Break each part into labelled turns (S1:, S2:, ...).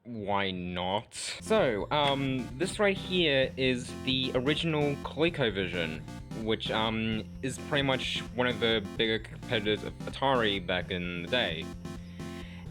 S1: why not? So, this right here is the original Colecovision, which, is pretty much one of the bigger competitors of Atari back in the day.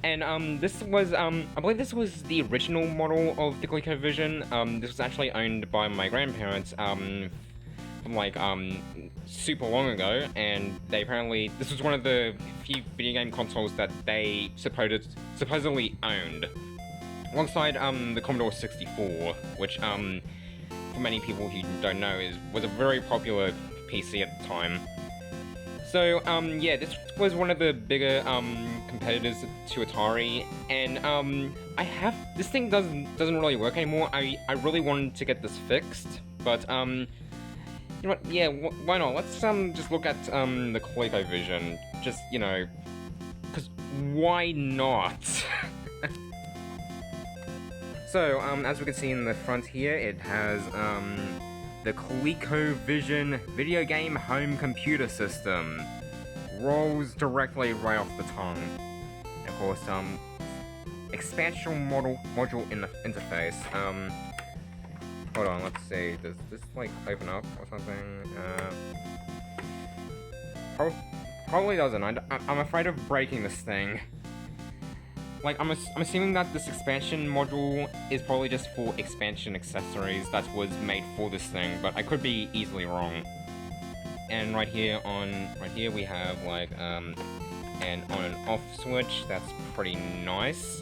S1: And, this was, I believe this was the original model of the ColecoVision. This was actually owned by my grandparents, from, like, super long ago, and they apparently, this was one of the few video game consoles that they supposedly owned. Alongside, the Commodore 64, which, for many people who don't know, was a very popular PC at the time. So, yeah, this was one of the bigger, competitors to Atari, and, this thing doesn't really work anymore. I really wanted to get this fixed, but, you know what, yeah, why not? Let's, just look at, the ColecoVision, just, you know, because why not? So, as we can see in the front here, it has, the ColecoVision video game home computer system. Rolls directly right off the tongue. And of course, expansion module in the interface. Hold on, let's see. Does this like open up or something? Probably doesn't. I'm afraid of breaking this thing. Like, I'm assuming that this expansion module is probably just for expansion accessories that was made for this thing, but I could be easily wrong. And right here we have like an on and off switch. That's pretty nice.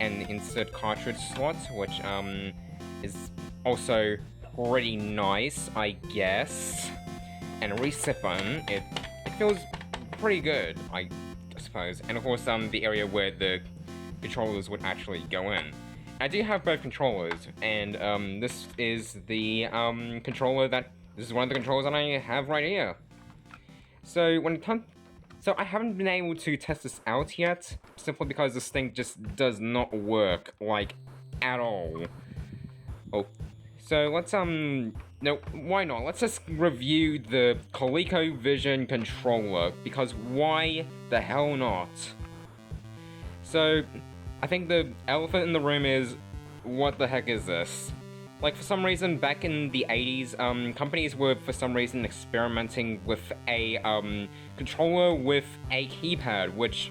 S1: And the insert cartridge slot, which is also pretty nice, I guess. And a reset button. It feels pretty good, I suppose. And of course, the area where the controllers would actually go in. I do have both controllers, and this is the controller this is one of the controllers that I have right here. So so I haven't been able to test this out yet, simply because this thing just does not work, like, at all. Oh, so let's no, why not? Let's just review the ColecoVision controller, because why the hell not? So, I think the elephant in the room is, what the heck is this? Like, for some reason, back in the 80s, companies were, for some reason, experimenting with a, controller with a keypad, which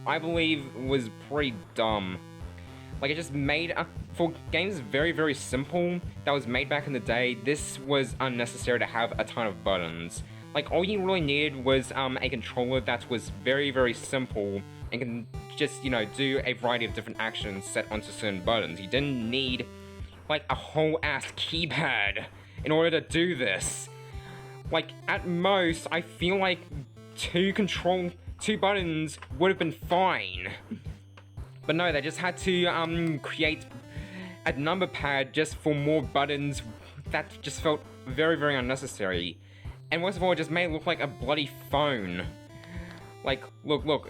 S1: I believe was pretty dumb. Like, it just made, for games very, very simple, that was made back in the day, this was unnecessary to have a ton of buttons. Like, all you really needed was, a controller that was very, very simple, and can just, you know, do a variety of different actions set onto certain buttons. You didn't need, like, a whole-ass keypad in order to do this. Like, at most, I feel like two buttons would have been fine. But no, they just had to, create a number pad just for more buttons. That just felt very, very unnecessary. And worst of all, it just made it look like a bloody phone. Like, look.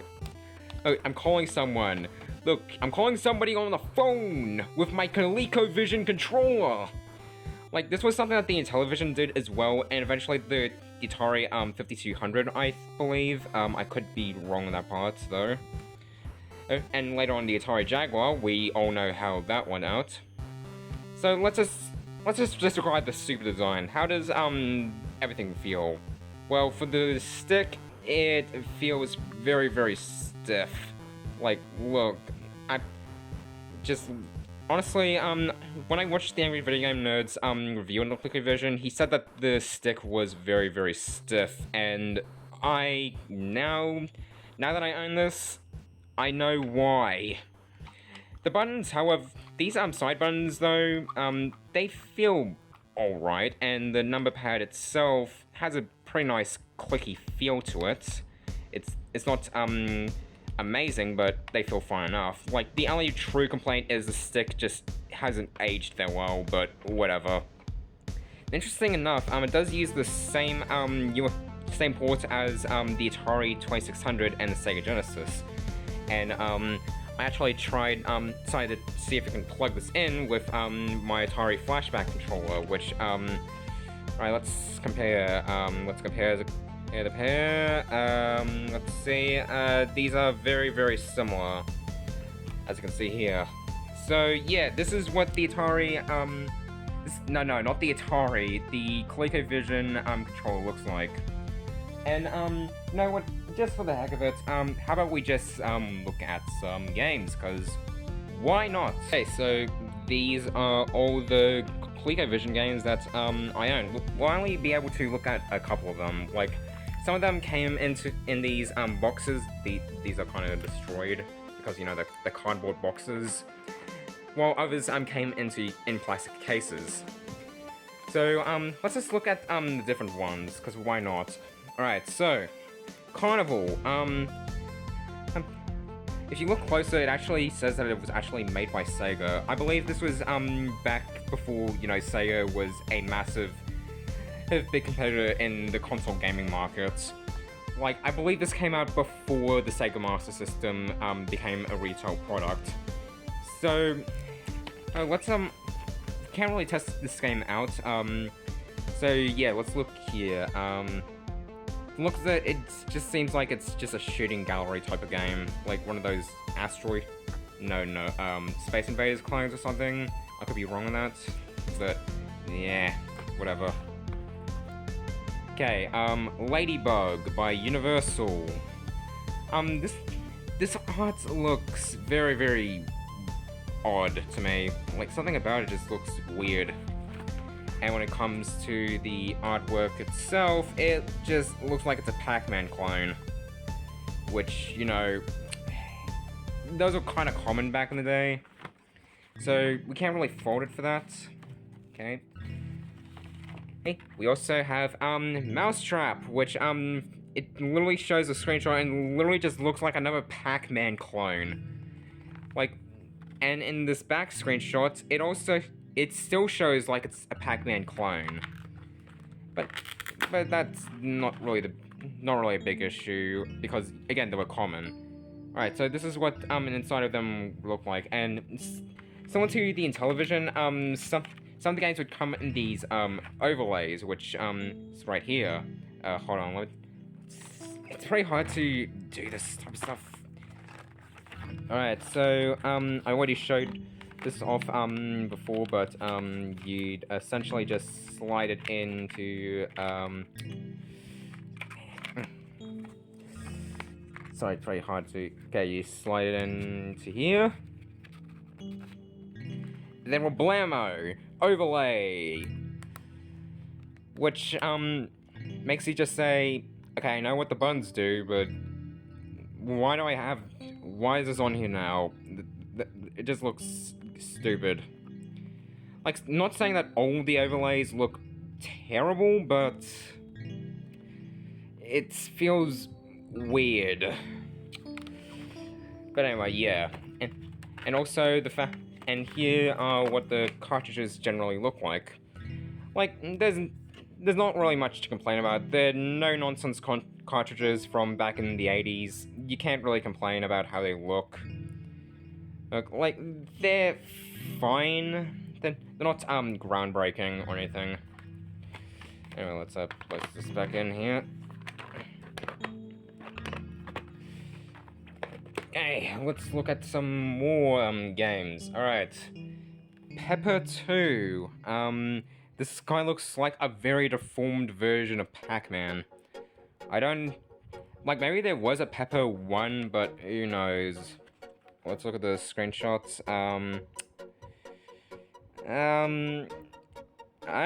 S1: Oh, I'm calling someone. Look, I'm calling somebody on the phone with my ColecoVision controller. Like, this was something that the Intellivision did as well, and eventually the Atari 5200, I believe. I could be wrong on that part, though. And later on the Atari Jaguar, we all know how that went out. So let's just describe the super design. How does everything feel? Well, for the stick, it feels very, very stiff. Like, look, honestly, when I watched the Angry Video Game Nerd's review on the ColecoVision, he said that the stick was very, very stiff, and now that I own this, I know why. The buttons, however, these side buttons though, they feel alright, and the number pad itself has a pretty nice clicky feel to it. It's not amazing, but they feel fine enough. Like, the only true complaint is the stick just hasn't aged that well, but whatever. Interesting enough, it does use the same same port as the Atari 2600 and the Sega Genesis. And I actually decided to see if I can plug this in with my Atari Flashback controller, which alright, let's compare the pair. Let's see, these are very, very similar, as you can see here. so yeah, this is what the Atari, no, not the Atari, the ColecoVision, controller looks like. And, you know what, just for the heck of it, how about we just, look at some games, because why not? Okay, so these are all the ColecoVision games that, I own. We'll only be able to look at a couple of them. Like, some of them came in these, boxes. These are kind of destroyed, because, you know, the cardboard boxes. While others, came in plastic cases. So, let's just look at, the different ones, because why not? Alright, so, Carnival, if you look closer, it actually says that it was actually made by Sega. I believe this was, back before, you know, Sega was a massive, big competitor in the console gaming market. Like, I believe this came out before the Sega Master System, became a retail product. So, let's, can't really test this game out, so yeah, let's look here. Looks at it just seems like it's just a shooting gallery type of game, like one of those asteroid, Space Invaders clones or something. I could be wrong on that, but yeah, whatever. Okay, Ladybug by Universal. This art looks very, very odd to me. Like, something about it just looks weird. And when it comes to the artwork itself, it just looks like it's a Pac-Man clone. Which, you know, those were kind of common back in the day. So, we can't really fault it for that. Okay. Hey, we also have, Mousetrap, which, it literally shows a screenshot and literally just looks like another Pac-Man clone. Like, and in this back screenshot, it still shows like it's a Pac-Man clone. But that's not really a big issue, because again, they were common. Alright, so this is what an inside of them look like, and similar to the Intellivision, some of the games would come in these overlays, which is right here. Hold on, it's very hard to do this type of stuff. Alright, so I already showed this off before, but you'd essentially just slide it into sorry, it's very hard to. Okay, you slide it into here. Then Blammo overlay, which makes you just say, okay, I know what the buttons do, but why is this on here now? It just looks stupid. Like, not saying that all the overlays look terrible, but it feels weird. But anyway, yeah. And also the fact, and here are what the cartridges generally look like. Like, there's not really much to complain about. They're no-nonsense cartridges from back in the 80s. You can't really complain about how they look. Like, they're fine. They're not, groundbreaking or anything. Anyway, let's place this back in here. Okay, let's look at some more, games. Alright. Pepper 2. This guy looks like a very deformed version of Pac-Man. Like, maybe there was a Pepper 1, but who knows. Let's look at the screenshots. I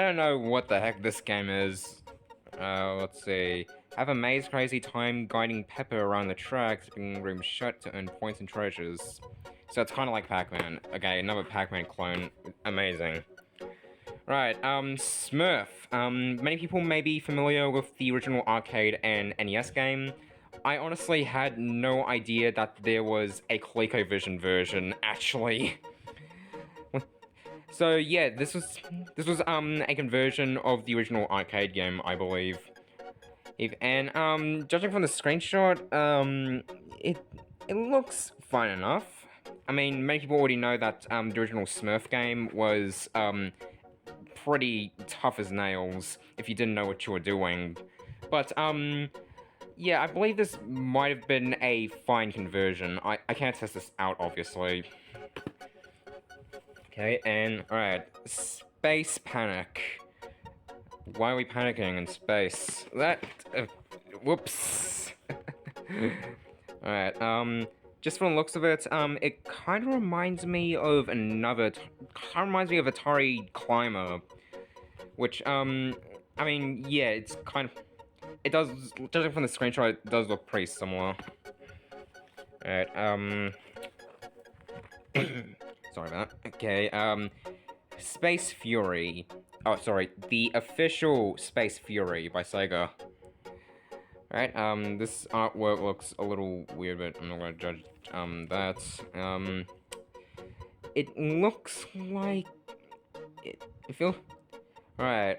S1: don't know what the heck this game is. Let's see. Have a maze crazy time guiding Pepper around the tracks, keeping rooms shut to earn points and treasures. So it's kind of like Pac-Man. Okay, another Pac-Man clone. Amazing. Right, Smurf. Many people may be familiar with the original arcade and NES game. I honestly had no idea that there was a ColecoVision version, actually. So yeah, this was a conversion of the original arcade game, I believe. Judging from the screenshot, it looks fine enough. I mean, many people already know that the original Smurf game was pretty tough as nails if you didn't know what you were doing. But yeah, I believe this might have been a fine conversion. I can't test this out, obviously. Okay, and alright, space panic. Why are we panicking in space? Whoops. Alright, just from the looks of it, it kind of reminds me of Atari Climber, which, I mean, yeah, it does, judging from the screenshot, it does look pretty similar. Alright, sorry about that. Okay, Space Fury. Oh, sorry, the official Space Fury by Sega. Right, this artwork looks a little weird, but I'm not gonna judge, that. It looks like... It feels... Right,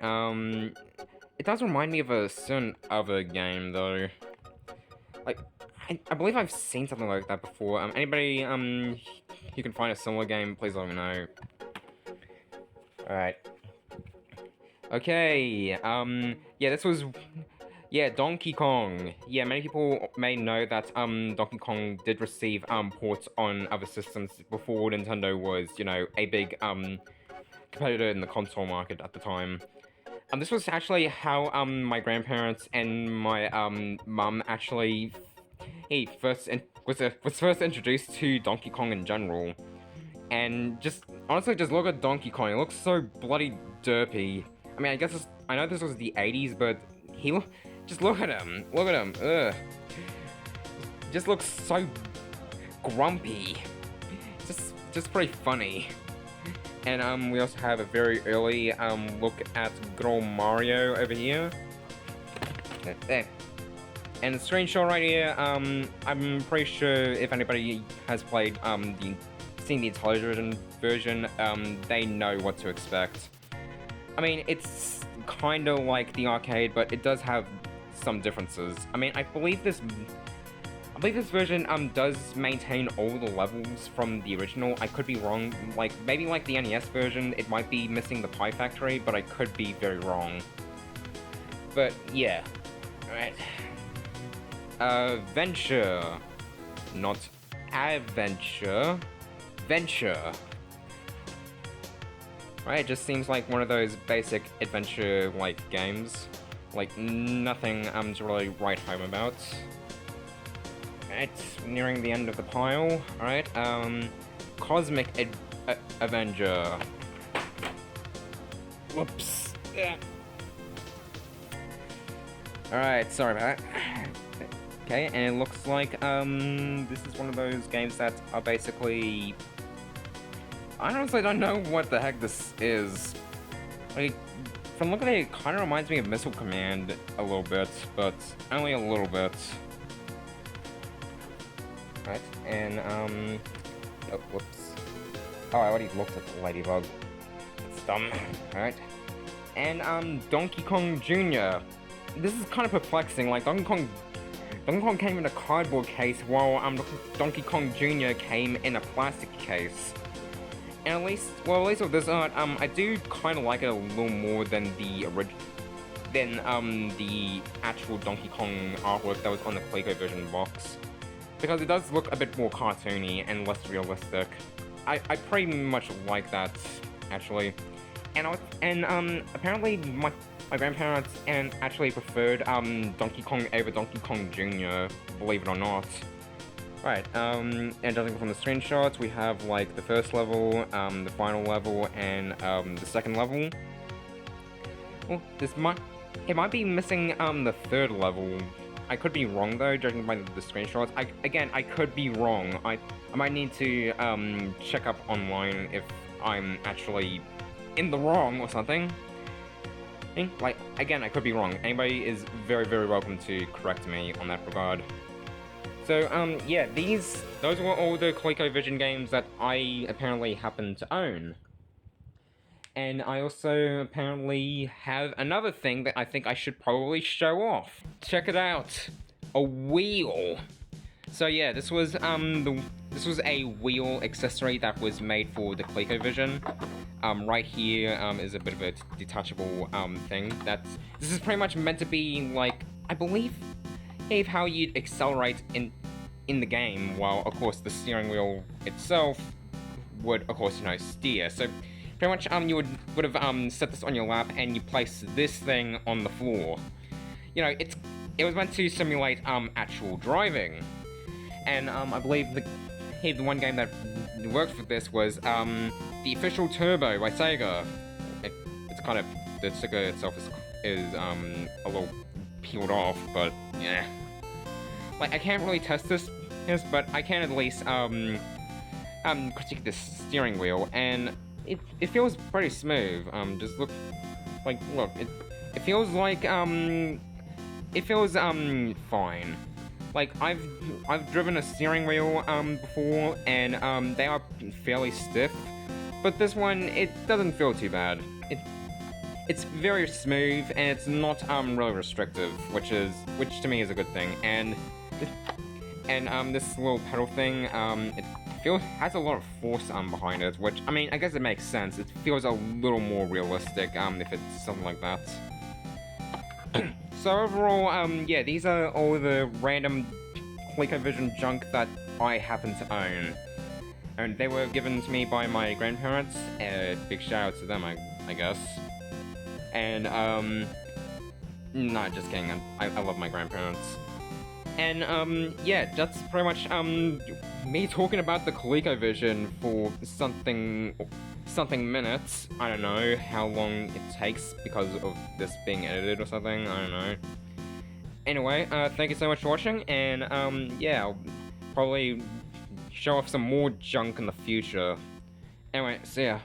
S1: it does remind me of a certain other game, though. Like, I believe I've seen something like that before. Anybody, you can find a similar game, please let me know. Alright. Okay, yeah, this was... Yeah, Donkey Kong. Yeah, many people may know that, Donkey Kong did receive, ports on other systems before Nintendo was, you know, a big, competitor in the console market at the time. This was actually how, my grandparents and my, mum actually... was first introduced to Donkey Kong in general. And honestly, just look at Donkey Kong. It looks so bloody derpy. I mean, I know this was the 80s, but just look at him. Look at him. Ugh. Just looks so grumpy. Just pretty funny. And we also have a very early look at good old Mario over here. There. And the screenshot right here, I'm pretty sure if anybody has played seen the television version, they know what to expect. I mean, it's kind of like the arcade, but it does have some differences. I mean, I believe this version does maintain all the levels from the original. I could be wrong. Like maybe like the NES version, it might be missing the Pie Factory, but I could be very wrong. But yeah, alright. Venture, not adventure. Venture. Right, it just seems like one of those basic adventure-like games. Like, nothing to really write home about. Right, nearing the end of the pile. Alright, Cosmic Avenger. Whoops. Yeah. Alright, sorry about that. Okay, and it looks like, this is one of those games that are basically... I honestly don't know what the heck this is. Like, from looking at it, it kind of reminds me of Missile Command a little bit, but only a little bit. Right, and, oh, whoops. Oh, I already looked at the Ladybug. That's dumb. Alright. And, Donkey Kong Jr. This is kind of perplexing, like, Donkey Kong came in a cardboard case, while, Donkey Kong Jr. came in a plastic case. And at least with this art, I do kind of like it a little more than the actual Donkey Kong artwork that was on the Colecovision box, because it does look a bit more cartoony and less realistic. I pretty much like that, actually. And apparently my grandparents actually preferred Donkey Kong over Donkey Kong Jr., believe it or not. Right, and judging from the screenshots, we have, like, the first level, the final level, and, the second level. Well, it might be missing, the third level. I could be wrong, though, judging by the screenshots. Again, I could be wrong. I might need to, check up online if I'm actually in the wrong or something. Like, again, I could be wrong. Anybody is very, very welcome to correct me on that regard. So, yeah, those were all the ColecoVision games that I apparently happen to own. And I also apparently have another thing that I think I should probably show off. Check it out! A wheel! So yeah, this was a wheel accessory that was made for the ColecoVision. Right here, is a bit of a detachable, thing. This is pretty much meant to be, like, I believe how you'd accelerate in the game, while of course the steering wheel itself would, of course, steer. So pretty much, you would have set this on your lap, and you place this thing on the floor. It was meant to simulate actual driving, and I believe the one game that worked for this was the official Turbo by Sega. It's kind of, the sticker itself is a little peeled off, but yeah. Like, I can't really test this, but I can at least critique this steering wheel, and it feels pretty smooth. Just look, it feels like it feels fine. Like, I've driven a steering wheel before, and they are fairly stiff, but this one, it doesn't feel too bad. It's very smooth, and it's not really restrictive, which to me is a good thing. And this little pedal thing, it has a lot of force behind it, which, I mean, I guess it makes sense. It feels a little more realistic if it's something like that. So overall, yeah, these are all the random Colecovision junk that I happen to own. And they were given to me by my grandparents. Big shout out to them, I guess. And, nah, just kidding, I love my grandparents. And, yeah, that's pretty much, me talking about the Colecovision for something minutes. I don't know how long it takes because of this being edited or something, I don't know. Anyway, thank you so much for watching, and, yeah, I'll probably show off some more junk in the future. Anyway, see ya.